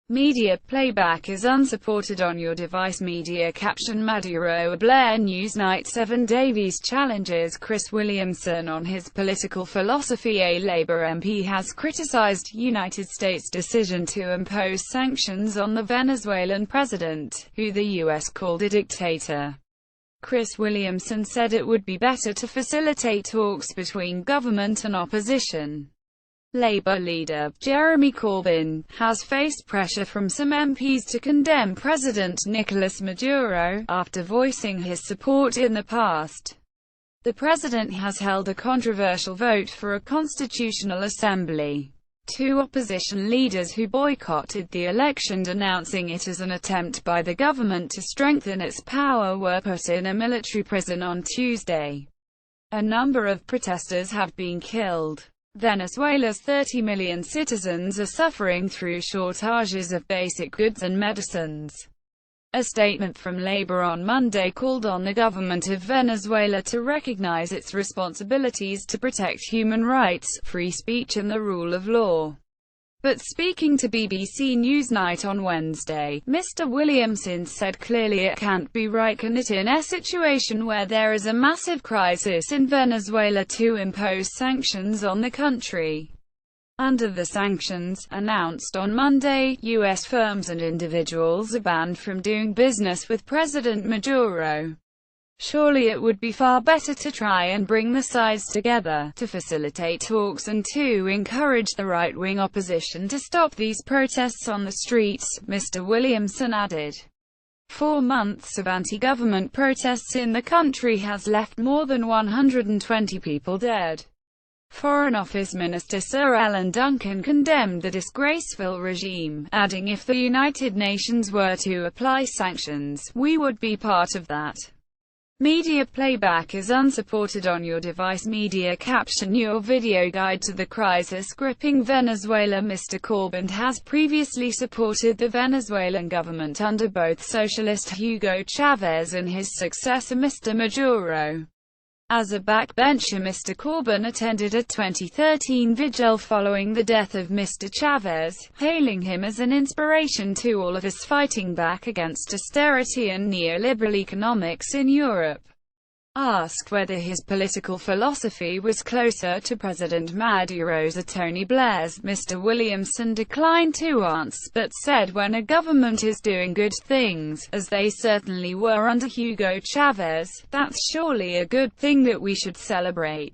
Media playback is unsupported on your device. Media caption: Maduro. A Blair Newsnight 7 Davies challenges Chris Williamson on his political philosophy. A Labour MP has criticised United States' decision to impose sanctions on the Venezuelan president, who the US called a dictator. Chris Williamson said it would be better to facilitate talks between government and opposition. Labour leader Jeremy Corbyn has faced pressure from some MPs to condemn President Nicolas Maduro, after voicing his support in the past. The president has held a controversial vote for a constitutional assembly. Two opposition leaders who boycotted the election, denouncing it as an attempt by the government to strengthen its power, were put in a military prison on Tuesday. A number of protesters have been killed. Venezuela's 30 million citizens are suffering through shortages of basic goods and medicines. A statement from Labour on Monday called on the government of Venezuela to recognize its responsibilities to protect human rights, free speech and the rule of law. But speaking to BBC Newsnight on Wednesday, Mr. Williamson said clearly it can't be right, can it, in a situation where there is a massive crisis in Venezuela, to impose sanctions on the country. Under the sanctions, announced on Monday, U.S. firms and individuals are banned from doing business with President Maduro. Surely it would be far better to try and bring the sides together, to facilitate talks and to encourage the right-wing opposition to stop these protests on the streets, Mr. Williamson added. 4 months of anti-government protests in the country has left more than 120 people dead. Foreign Office Minister Sir Alan Duncan condemned the disgraceful regime, adding, "If the United Nations were to apply sanctions, we would be part of that." Media playback is unsupported on your device. Media caption: Your video guide to the crisis gripping Venezuela. Mr. Corbyn has previously supported the Venezuelan government under both socialist Hugo Chavez and his successor Mr. Maduro. As a backbencher, Mr. Corbyn attended a 2013 vigil following the death of Mr. Chavez, hailing him as an inspiration to all of us fighting back against austerity and neoliberal economics in Europe. Asked whether his political philosophy was closer to President Maduro's or Tony Blair's, Mr. Williamson declined to answer, but said when a government is doing good things, as they certainly were under Hugo Chavez, that's surely a good thing that we should celebrate.